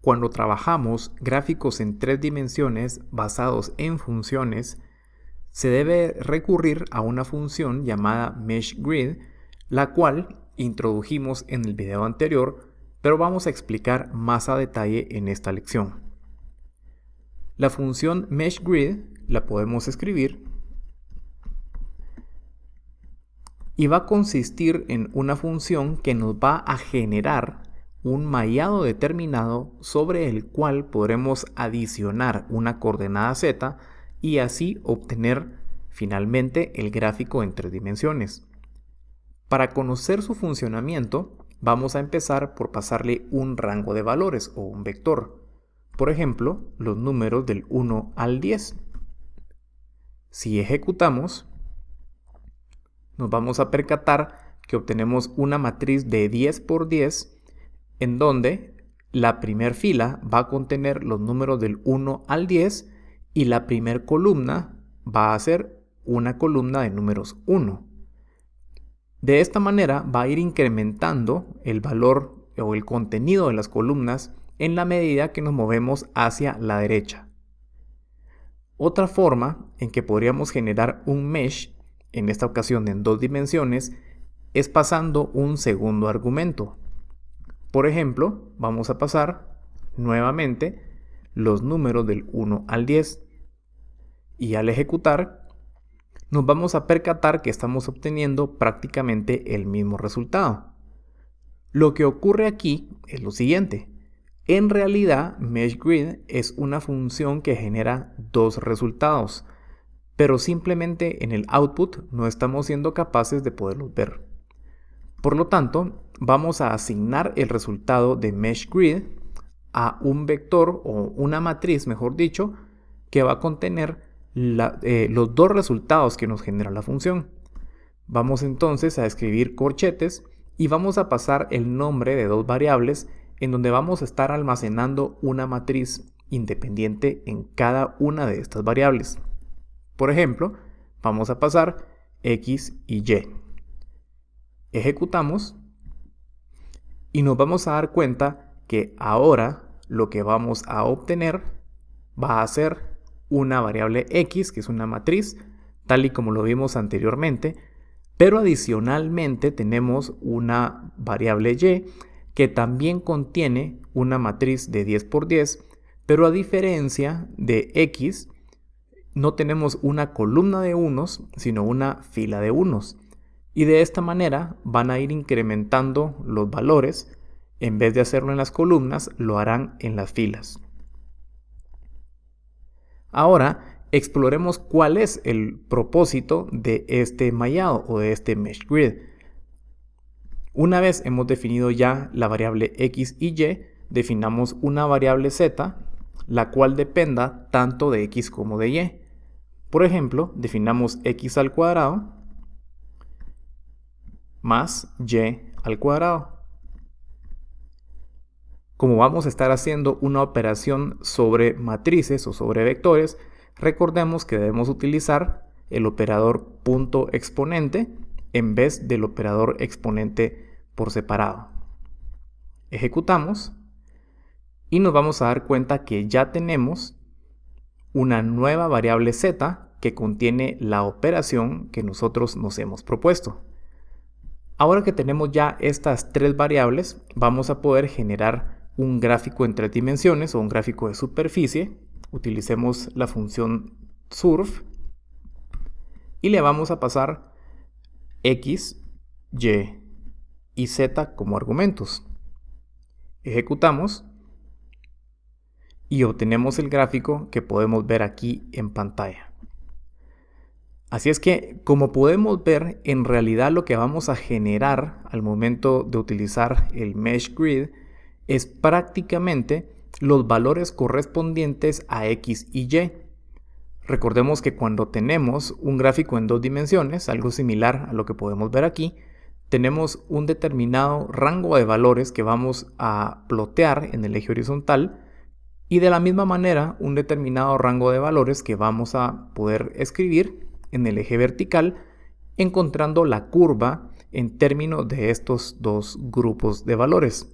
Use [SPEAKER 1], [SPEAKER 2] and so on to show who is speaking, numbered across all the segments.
[SPEAKER 1] Cuando trabajamos gráficos en 3 dimensiones basados en funciones, se debe recurrir a una función llamada MeshGrid, la cual introdujimos en el video anterior, pero vamos a explicar más a detalle en esta lección. La función MeshGrid la podemos escribir y va a consistir en una función que nos va a generar un mallado determinado sobre el cual podremos adicionar una coordenada z y así obtener finalmente el gráfico en 3 dimensiones. Para conocer su funcionamiento, vamos a empezar por pasarle un rango de valores o un vector. Por ejemplo, los números del 1 al 10. Si ejecutamos, nos vamos a percatar que obtenemos una matriz de 10 por 10 en donde la primera fila va a contener los números del 1 al 10 y la primera columna va a ser una columna de números 1. De esta manera va a ir incrementando el valor o el contenido de las columnas en la medida que nos movemos hacia la derecha. Otra forma en que podríamos generar un mesh, en esta ocasión en 2 dimensiones, es pasando un segundo argumento. Por ejemplo, vamos a pasar nuevamente los números del 1 al 10 y al ejecutar nos vamos a percatar que estamos obteniendo prácticamente el mismo resultado. Lo que ocurre aquí es lo siguiente. En realidad, MeshGrid es una función que genera 2 resultados, pero simplemente en el output no estamos siendo capaces de poderlos ver. Por lo tanto, vamos a asignar el resultado de MeshGrid a un vector o una matriz, mejor dicho, que va a contener los 2 resultados que nos genera la función. Vamos entonces a escribir corchetes y vamos a pasar el nombre de 2 variables en donde vamos a estar almacenando una matriz independiente en cada una de estas variables. Por ejemplo, vamos a pasar X y Y. Ejecutamos y nos vamos a dar cuenta que ahora lo que vamos a obtener va a ser una variable X, que es una matriz, tal y como lo vimos anteriormente, pero adicionalmente tenemos una variable Y que también contiene una matriz de 10 por 10, pero a diferencia de X, no tenemos una columna de unos, sino una fila de unos. Y de esta manera van a ir incrementando los valores. En vez de hacerlo en las columnas, lo harán en las filas. Ahora, exploremos cuál es el propósito de este mallado o de este MeshGrid. Una vez hemos definido ya la variable X y Y, definamos una variable Z, la cual dependa tanto de X como de Y. Por ejemplo, definamos X al cuadrado más Y al cuadrado. Como vamos a estar haciendo una operación sobre matrices o sobre vectores, recordemos que debemos utilizar el operador punto exponente en vez del operador exponente por separado. Ejecutamos y nos vamos a dar cuenta que ya tenemos una nueva variable z que contiene la operación que nosotros nos hemos propuesto. Ahora que tenemos ya estas 3 variables, vamos a poder generar un gráfico en 3 dimensiones o un gráfico de superficie. Utilicemos la función surf y le vamos a pasar X, Y y Z como argumentos. Ejecutamos y obtenemos el gráfico que podemos ver aquí en pantalla. Así es que, como podemos ver, en realidad lo que vamos a generar al momento de utilizar el MeshGrid es prácticamente los valores correspondientes a X y Y. Recordemos que cuando tenemos un gráfico en 2 dimensiones, algo similar a lo que podemos ver aquí, tenemos un determinado rango de valores que vamos a plotear en el eje horizontal y de la misma manera un determinado rango de valores que vamos a poder escribir en el eje vertical, encontrando la curva en términos de estos 2 grupos de valores.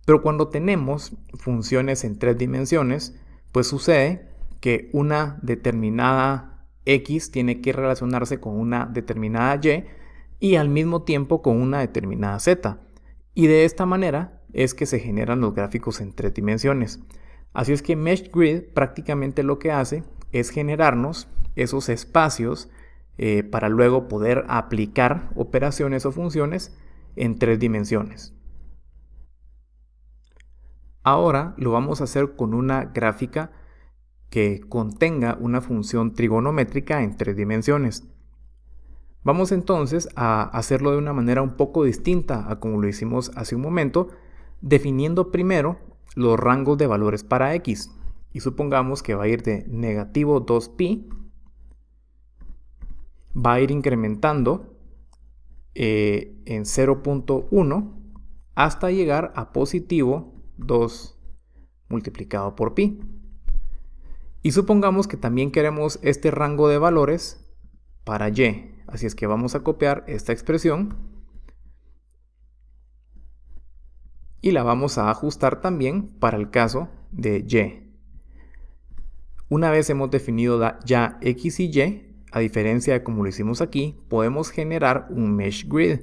[SPEAKER 1] Pero cuando tenemos funciones en 3 dimensiones, pues sucede que una determinada x tiene que relacionarse con una determinada y al mismo tiempo con una determinada z. Y de esta manera es que se generan los gráficos en 3 dimensiones. Así es que Mesh Grid prácticamente lo que hace es generarnos esos espacios para luego poder aplicar operaciones o funciones en 3 dimensiones. Ahora lo vamos a hacer con una gráfica que contenga una función trigonométrica en 3 dimensiones. Vamos entonces a hacerlo de una manera un poco distinta a como lo hicimos hace un momento, definiendo primero los rangos de valores para x. Y supongamos que va a ir de negativo 2pi, va a ir incrementando en 0.1 hasta llegar a positivo 2 multiplicado por pi. Y supongamos que también queremos este rango de valores para y. Así es que vamos a copiar esta expresión y la vamos a ajustar también para el caso de y. Una vez hemos definido ya x y y, a diferencia de como lo hicimos aquí, podemos generar un Mesh Grid.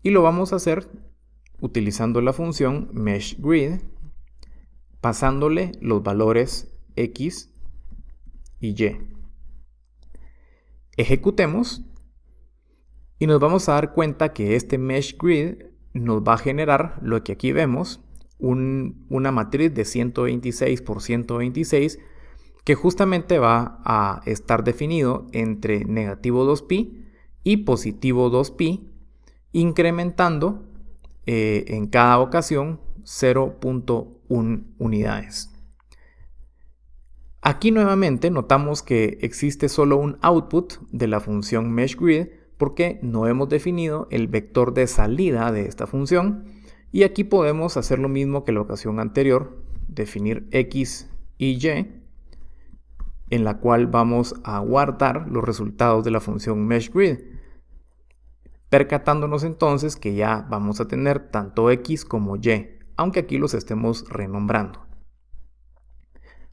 [SPEAKER 1] Y lo vamos a hacer utilizando la función Mesh Grid, pasándole los valores x y y. Ejecutemos y nos vamos a dar cuenta que este Mesh Grid nos va a generar lo que aquí vemos, una matriz de 126 por 126 que justamente va a estar definido entre negativo 2pi y positivo 2pi, incrementando en cada ocasión 0.1 unidades. Aquí nuevamente notamos que existe solo un output de la función MeshGrid porque no hemos definido el vector de salida de esta función, y aquí podemos hacer lo mismo que la ocasión anterior, definir x y y, en la cual vamos a guardar los resultados de la función MeshGrid, percatándonos entonces que ya vamos a tener tanto x como y, aunque aquí los estemos renombrando.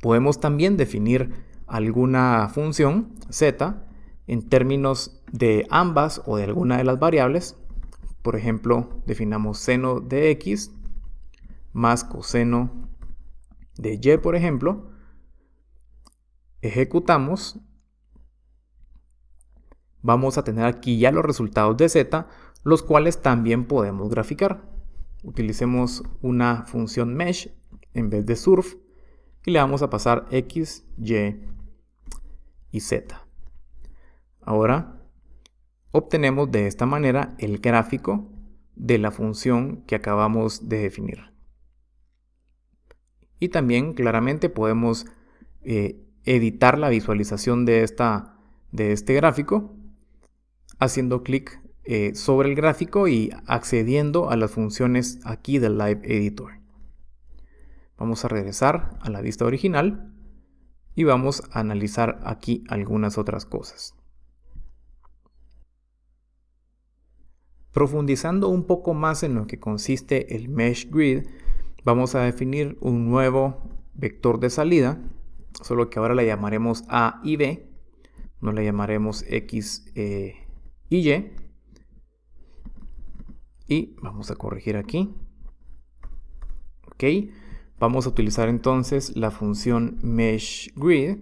[SPEAKER 1] Podemos también definir alguna función z en términos de ambas o de alguna de las variables. Por ejemplo, definamos seno de x más coseno de y, por ejemplo. Ejecutamos. Vamos a tener aquí ya los resultados de z, los cuales también podemos graficar. Utilicemos una función mesh en vez de surf y le vamos a pasar x, y z. Ahora obtenemos de esta manera el gráfico de la función que acabamos de definir. Y también claramente podemos editar la visualización de este gráfico haciendo clic sobre el gráfico y accediendo a las funciones aquí del Live Editor. Vamos a regresar a la vista original y vamos a analizar aquí algunas otras cosas. Profundizando un poco más en lo que consiste el Mesh Grid, vamos a definir un nuevo vector de salida, solo que ahora le llamaremos A y B, no le llamaremos X y Y. Y vamos a corregir aquí. Ok. Vamos a utilizar entonces la función MeshGrid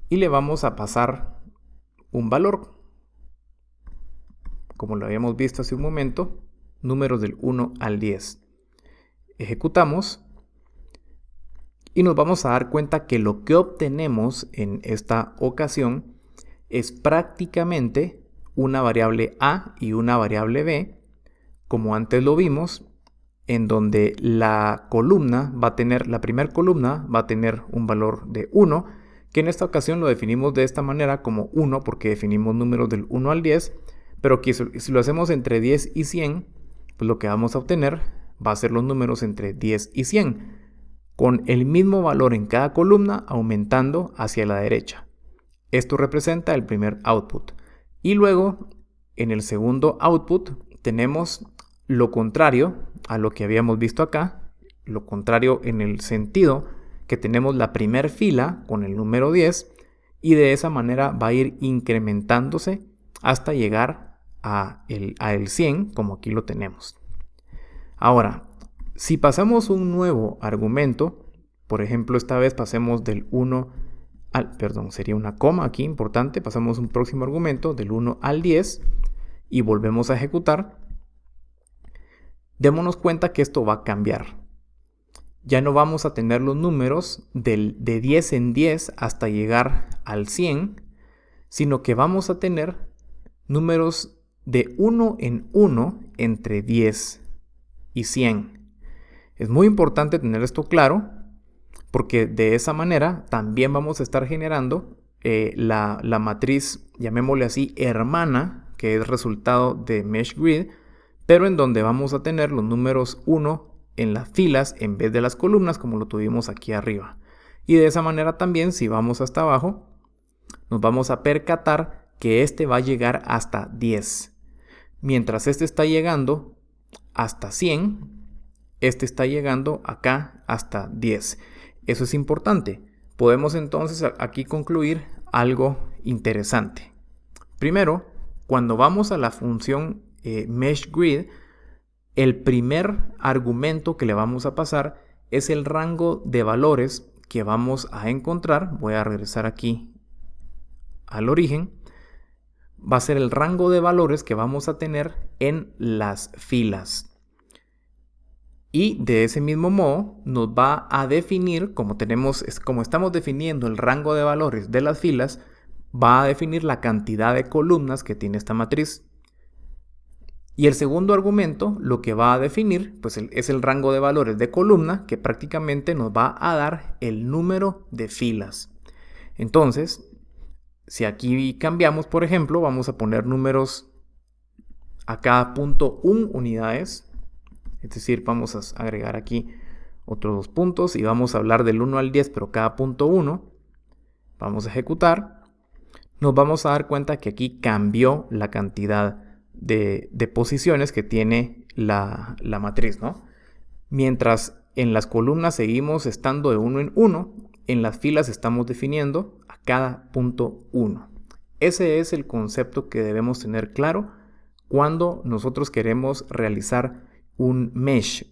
[SPEAKER 1] y le vamos a pasar un valor. Como lo habíamos visto hace un momento, números del 1 al 10. Ejecutamos y nos vamos a dar cuenta que lo que obtenemos en esta ocasión es prácticamente una variable a y una variable b, como antes lo vimos, en donde la primera columna va a tener un valor de 1, que en esta ocasión lo definimos de esta manera como 1 porque definimos números del 1 al 10, pero que si lo hacemos entre 10 y 100, pues lo que vamos a obtener va a ser los números entre 10 y 100, con el mismo valor en cada columna aumentando hacia la derecha. Esto representa el primer output. Y luego, en el segundo output, tenemos lo contrario a lo que habíamos visto acá, lo contrario en el sentido que tenemos la primer fila con el número 10 y de esa manera va a ir incrementándose hasta llegar a el 100 como aquí lo tenemos. Ahora, si pasamos un nuevo argumento, por ejemplo esta vez pasemos del 1 al, sería una coma aquí importante, pasamos un próximo argumento del 1 al 10 y volvemos a ejecutar, démonos cuenta que esto va a cambiar. Ya no vamos a tener los números de 10 en 10 hasta llegar al 100, sino que vamos a tener números de 1 en 1 entre 10 y 100. Es muy importante tener esto claro porque de esa manera también vamos a estar generando la matriz, llamémosle así, hermana, que es resultado de Mesh Grid, pero en donde vamos a tener los números 1 en las filas en vez de las columnas como lo tuvimos aquí arriba. Y de esa manera también, si vamos hasta abajo, nos vamos a percatar que este va a llegar hasta 10. Mientras este está llegando hasta 100, este está llegando acá hasta 10. Eso es importante. Podemos entonces aquí concluir algo interesante. Primero, cuando vamos a la función Mesh Grid, el primer argumento que le vamos a pasar es el rango de valores que vamos a encontrar. Voy a regresar aquí al origen. Va a ser el rango de valores que vamos a tener en las filas. Y de ese mismo modo nos va a definir, como estamos definiendo el rango de valores de las filas, va a definir la cantidad de columnas que tiene esta matriz. Y el segundo argumento lo que va a definir pues es el rango de valores de columna, que prácticamente nos va a dar el número de filas. Entonces, si aquí cambiamos, por ejemplo, vamos a poner números a cada punto 1 unidades. Es decir, vamos a agregar aquí otros 2 puntos y vamos a hablar del 1 al 10, pero cada punto 1. Vamos a ejecutar. Nos vamos a dar cuenta que aquí cambió la cantidad de posiciones que tiene la matriz, ¿no? Mientras en las columnas seguimos estando de 1 en 1, en las filas estamos definiendo a cada punto 1. Ese es el concepto que debemos tener claro cuando nosotros queremos realizar un mesh,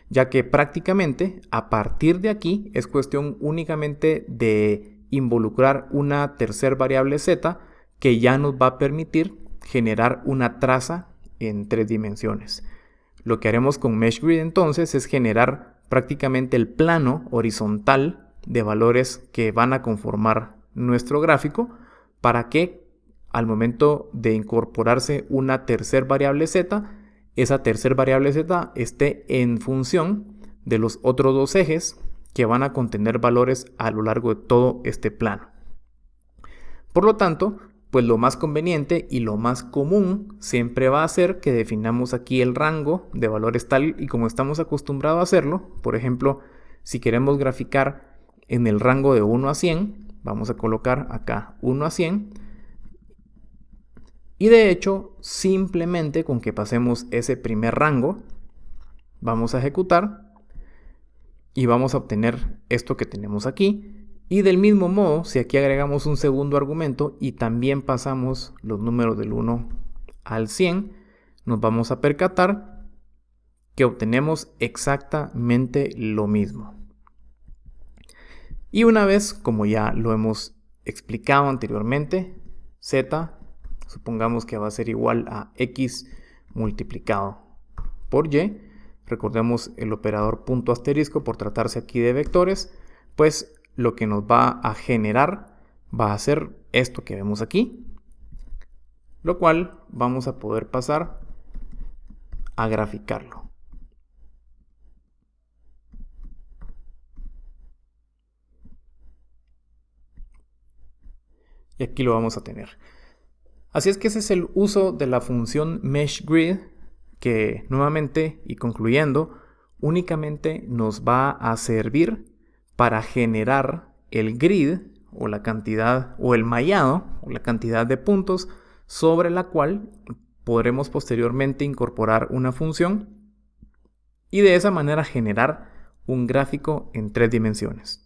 [SPEAKER 1] ya que prácticamente a partir de aquí es cuestión únicamente de involucrar una tercera variable z que ya nos va a permitir generar una traza en 3 dimensiones. Lo que haremos con Mesh Grid entonces es generar prácticamente el plano horizontal de valores que van a conformar nuestro gráfico para que al momento de incorporarse una tercera variable z, esa tercera variable z esté en función de los otros 2 ejes que van a contener valores a lo largo de todo este plano. Por lo tanto, pues lo más conveniente y lo más común siempre va a ser que definamos aquí el rango de valores tal y como estamos acostumbrados a hacerlo. Por ejemplo, si queremos graficar en el rango de 1 a 100, vamos a colocar acá 1 a 100. Y de hecho, simplemente con que pasemos ese primer rango, vamos a ejecutar y vamos a obtener esto que tenemos aquí. Y del mismo modo, si aquí agregamos un segundo argumento y también pasamos los números del 1 al 100, nos vamos a percatar que obtenemos exactamente lo mismo. Y una vez, como ya lo hemos explicado anteriormente, z, supongamos que va a ser igual a x multiplicado por y, recordemos el operador punto asterisco por tratarse aquí de vectores, pues lo que nos va a generar va a ser esto que vemos aquí, lo cual vamos a poder pasar a graficarlo. Y aquí lo vamos a tener. Así es que ese es el uso de la función Mesh Grid, que nuevamente y concluyendo, únicamente nos va a servir para generar el grid o la cantidad o el mallado o la cantidad de puntos sobre la cual podremos posteriormente incorporar una función y de esa manera generar un gráfico en 3 dimensiones.